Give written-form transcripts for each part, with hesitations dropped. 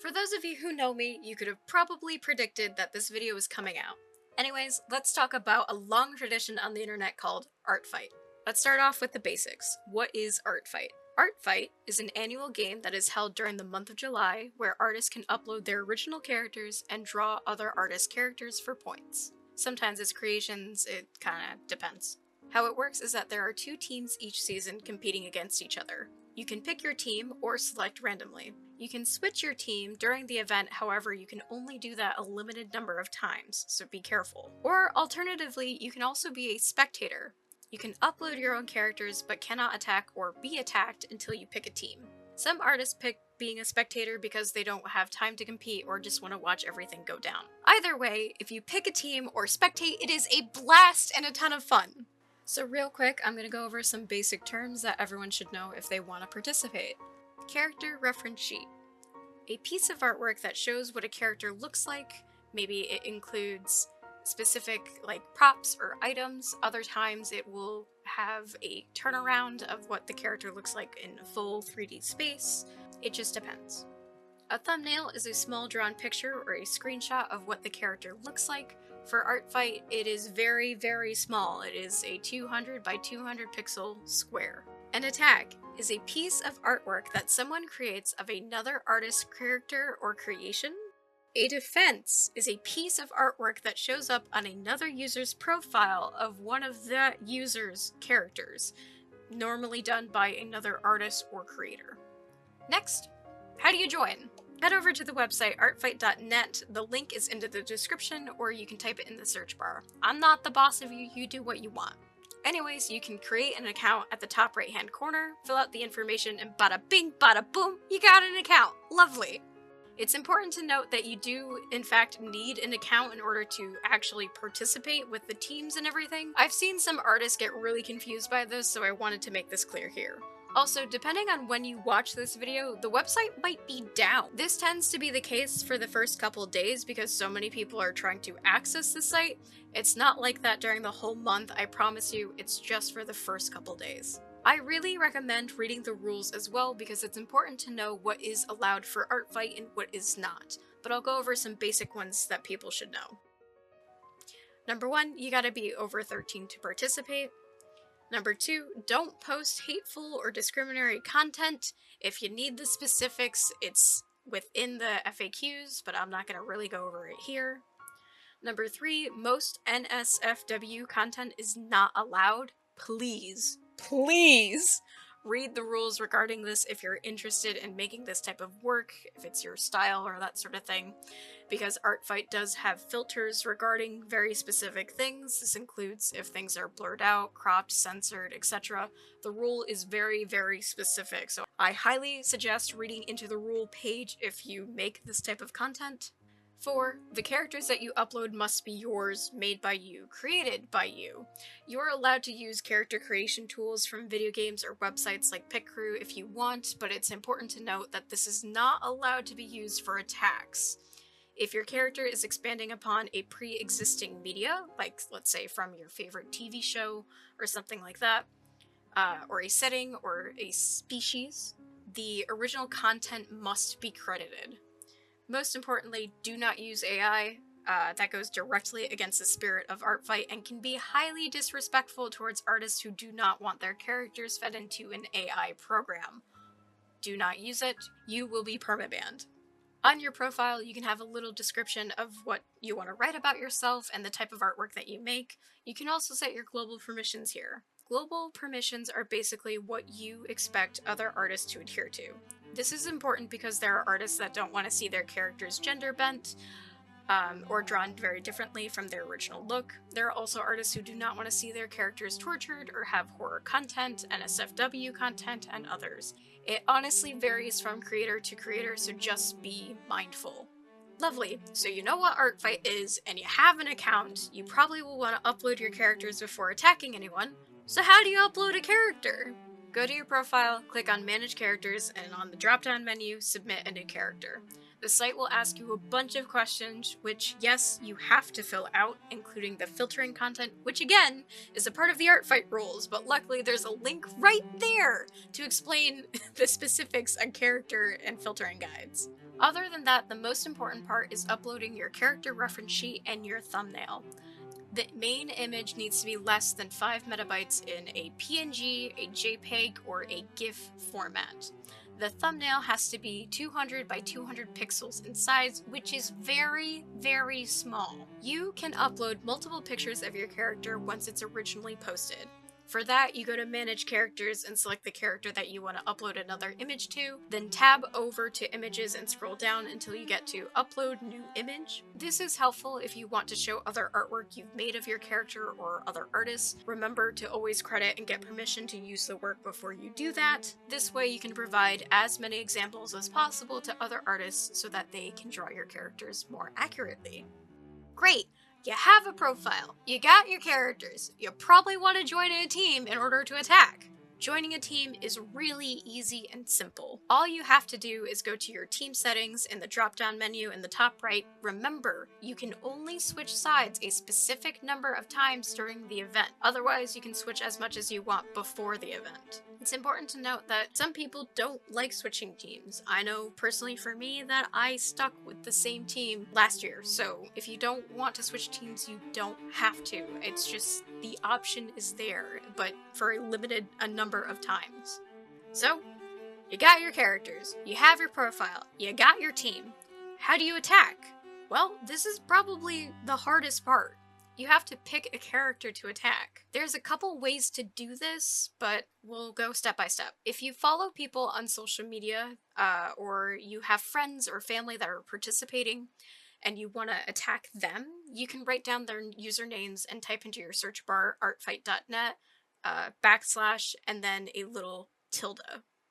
For those of you who know me, you could have probably predicted that this video was coming out. Anyways, let's talk about a long tradition on the internet called Art Fight. Let's start off with the basics. What is Art Fight? Art Fight is an annual game that is held during the month of July where artists can upload their original characters and draw other artists' characters for points. Sometimes it's creations, it kinda depends. How it works is that there are two teams each season competing against each other. You can pick your team or select randomly. You can switch your team during the event, however you can only do that a limited number of times, so be careful. Or alternatively, you can also be a spectator. You can upload your own characters but cannot attack or be attacked until you pick a team. Some artists pick being a spectator because they don't have time to compete or just want to watch everything go down. Either way, if you pick a team or spectate, it is a blast and a ton of fun. So real quick, I'm going to go over some basic terms that everyone should know if they want to participate. Character reference sheet. A piece of artwork that shows what a character looks like. Maybe it includes specific props or items. Other times it will have a turnaround of what the character looks like in a full 3D space. It just depends. A thumbnail is a small drawn picture or a screenshot of what the character looks like. For Art Fight, it is very, very small. It is a 200 by 200 pixel square. An attack is a piece of artwork that someone creates of another artist's character or creation. A defense is a piece of artwork that shows up on another user's profile of one of that user's characters, normally done by another artist or creator. Next, how do you join? Head over to the website artfight.net. The link is in the description, or you can type it in the search bar. I'm not the boss of you, you do what you want. Anyways, you can create an account at the top right hand corner, fill out the information, and bada bing, bada boom, you got an account. Lovely. It's important to note that you do, in fact, need an account in order to actually participate with the teams and everything. I've seen some artists get really confused by this, so I wanted to make this clear here. Also, depending on when you watch this video, the website might be down. This tends to be the case for the first couple days because so many people are trying to access the site. It's not like that during the whole month, I promise you, it's just for the first couple days. I really recommend reading the rules as well because it's important to know what is allowed for Art Fight and what is not, but I'll go over some basic ones that people should know. Number 1, you gotta be over 13 to participate. Number 2, don't post hateful or discriminatory content. If you need the specifics, it's within the FAQs, but I'm not going to really go over it here. Number 3, most NSFW content is not allowed. Please read the rules regarding this if you're interested in making this type of work, if it's your style or that sort of thing, because Art Fight does have filters regarding very specific things. This includes if things are blurred out, cropped, censored, etc. The rule is very, very specific, so I highly suggest reading into the rule page if you make this type of content. 4. The characters that you upload must be yours, made by you, created by you. You are allowed to use character creation tools from video games or websites like PicCrew if you want, but it's important to note that this is not allowed to be used for attacks. If your character is expanding upon a pre-existing media, like let's say from your favorite TV show or something like that, or a setting or a species, the original content must be credited. Most importantly, do not use AI. That goes directly against the spirit of Art Fight and can be highly disrespectful towards artists who do not want their characters fed into an AI program. Do not use it. You will be permabanned. On your profile, you can have a little description of what you want to write about yourself and the type of artwork that you make. You can also set your global permissions here. Global permissions are basically what you expect other artists to adhere to. This is important because there are artists that don't want to see their characters gender bent or drawn very differently from their original look. There are also artists who do not want to see their characters tortured or have horror content, NSFW content, and others. It honestly varies from creator to creator, so just be mindful. Lovely, so you know what Art Fight is, and you have an account. You probably will want to upload your characters before attacking anyone. So how do you upload a character? Go to your profile, click on Manage Characters, and on the drop-down menu, submit a new character. The site will ask you a bunch of questions, which, yes, you have to fill out, including the filtering content, which again, is a part of the Art Fight rules, but luckily there's a link right there to explain the specifics on character and filtering guides. Other than that, the most important part is uploading your character reference sheet and your thumbnail. The main image needs to be less than 5 megabytes in a PNG, a JPEG, or a GIF format. The thumbnail has to be 200 by 200 pixels in size, which is very, very small. You can upload multiple pictures of your character once it's originally posted. For that, you go to Manage Characters and select the character that you want to upload another image to, then tab over to Images and scroll down until you get to Upload New Image. This is helpful if you want to show other artwork you've made of your character or other artists. Remember to always credit and get permission to use the work before you do that. This way you can provide as many examples as possible to other artists so that they can draw your characters more accurately. Great! You have a profile, you got your characters, you probably want to join a team in order to attack. Joining a team is really easy and simple. All you have to do is go to your team settings in the drop-down menu in the top right. Remember, you can only switch sides a specific number of times during the event. Otherwise, you can switch as much as you want before the event. It's important to note that some people don't like switching teams. I know personally for me that I stuck with the same team last year, so if you don't want to switch teams, you don't have to. It's just the option is there, but for a limited number of times. So, you got your characters, you have your profile, you got your team. How do you attack? Well, this is probably the hardest part. You have to pick a character to attack. There's a couple ways to do this, but we'll go step by step. If you follow people on social media, or you have friends or family that are participating, and you want to attack them, you can write down their usernames and type into your search bar artfight.net, / and then a little tilde,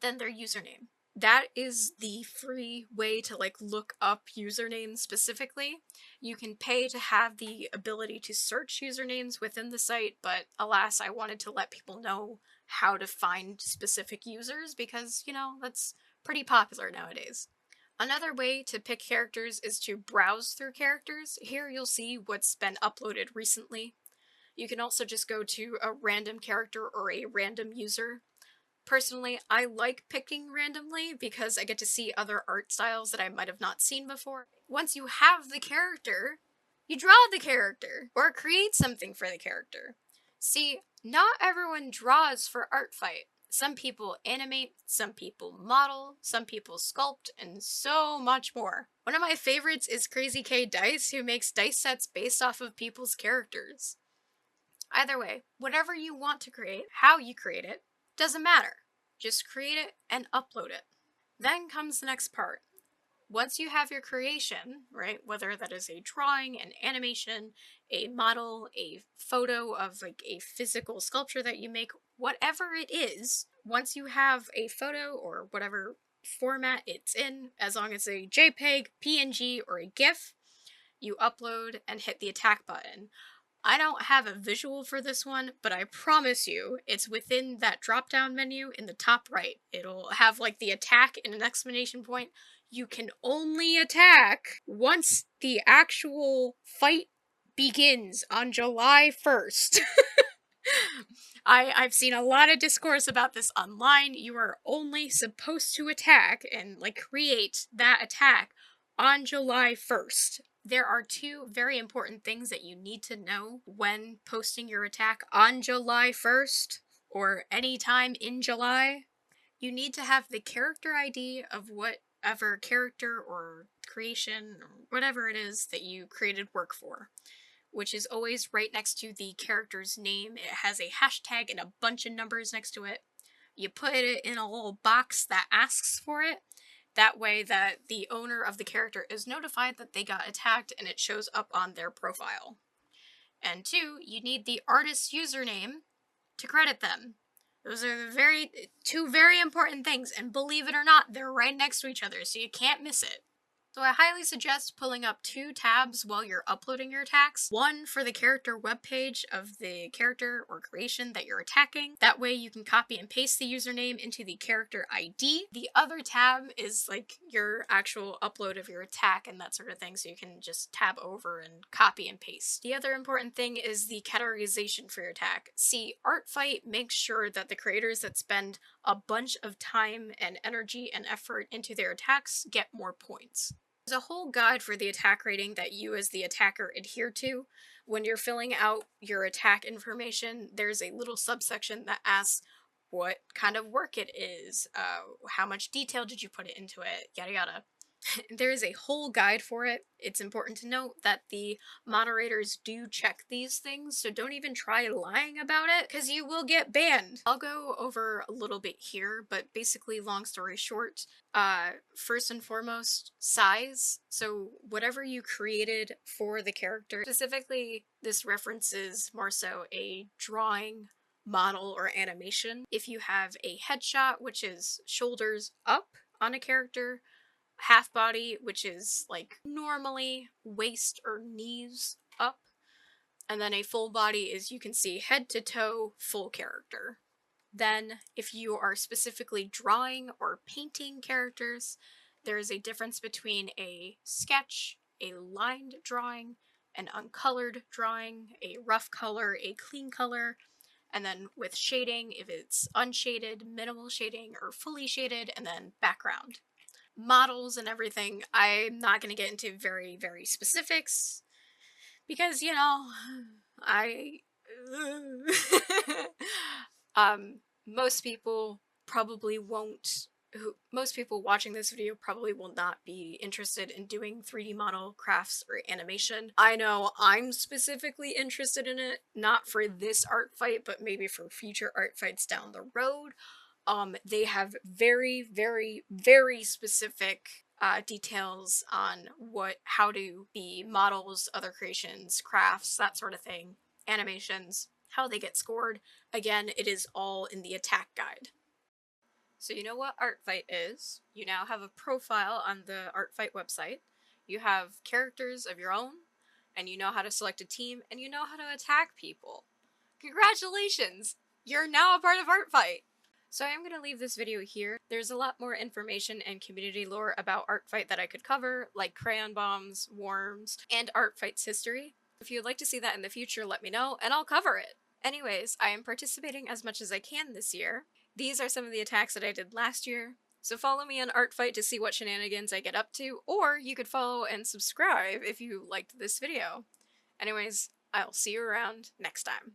then their username. That is the free way to look up usernames specifically. You can pay to have the ability to search usernames within the site, but alas, I wanted to let people know how to find specific users because, that's pretty popular nowadays. Another way to pick characters is to browse through characters. Here you'll see what's been uploaded recently. You can also just go to a random character or a random user. Personally, I like picking randomly because I get to see other art styles that I might have not seen before. Once you have the character, you draw the character or create something for the character. See, not everyone draws for Art Fight. Some people animate, some people model, some people sculpt, and so much more. One of my favorites is Crazy K Dice, who makes dice sets based off of people's characters. Either way, whatever you want to create, how you create it, doesn't matter. Just create it and upload it. Then comes the next part. Once you have your creation, right, whether that is a drawing, an animation, a model, a photo of a physical sculpture that you make, whatever it is, once you have a photo or whatever format it's in, as long as a JPEG, PNG, or a GIF, you upload and hit the attack button. I don't have a visual for this one, but I promise you, it's within that drop-down menu in the top right. It'll have the attack and an exclamation point. You can only attack once the actual fight begins on July 1st. I've seen a lot of discourse about this online. You are only supposed to attack and create that attack on July 1st. There are two very important things that you need to know when posting your attack on July 1st or any time in July. You need to have the character ID of whatever character or creation or whatever it is that you created work for, which is always right next to the character's name. It has a hashtag and a bunch of numbers next to it. You put it in a little box that asks for it. That way that the owner of the character is notified that they got attacked and it shows up on their profile. And two, you need the artist's username to credit them. Those are two very important things, and believe it or not, they're right next to each other, so you can't miss it. So I highly suggest pulling up 2 tabs while you're uploading your attacks. One for the character webpage of the character or creation that you're attacking. That way you can copy and paste the username into the character ID. The other tab is like your actual upload of your attack and that sort of thing, so you can just tab over and copy and paste. The other important thing is the categorization for your attack. See, Artfight makes sure that the creators that spend a bunch of time and energy and effort into their attacks get more points. There's a whole guide for the attack rating that you as the attacker adhere to. When you're filling out your attack information, there's a little subsection that asks what kind of work it is, how much detail did you put it into it, yada yada. There is a whole guide for it. It's important to note that the moderators do check these things, so don't even try lying about it, because you will get banned. I'll go over a little bit here, but basically, long story short, first and foremost, size. So whatever you created for the character, specifically, this references more so a drawing, model, or animation. If you have a headshot, which is shoulders up on a character, half body, which is like normally waist or knees up, and then a full body is, you can see, head to toe, full character. Then, if you are specifically drawing or painting characters, there is a difference between a sketch, a lined drawing, an uncolored drawing, a rough color, a clean color, and then with shading, if it's unshaded, minimal shading, or fully shaded, and then background. Models and everything, I'm not going to get into very specifics because, I most people probably won't most people watching this video probably will not be interested in doing 3D model crafts or animation. I know I'm specifically interested in it, not for this art fight, but maybe for future art fights down the road. They have very specific details on how to be models, other creations, crafts, that sort of thing, animations, how they get scored. Again, it is all in the attack guide. So you know what Artfight is. You now have a profile on the Artfight website. You have characters of your own, and you know how to select a team, and you know how to attack people. Congratulations! You're now a part of Artfight! So I'm going to leave this video here. There's a lot more information and community lore about Artfight that I could cover, like crayon bombs, worms, and Artfight's history. If you'd like to see that in the future, let me know, and I'll cover it! Anyways, I am participating as much as I can this year. These are some of the attacks that I did last year, so follow me on Artfight to see what shenanigans I get up to, or you could follow and subscribe if you liked this video. Anyways, I'll see you around next time.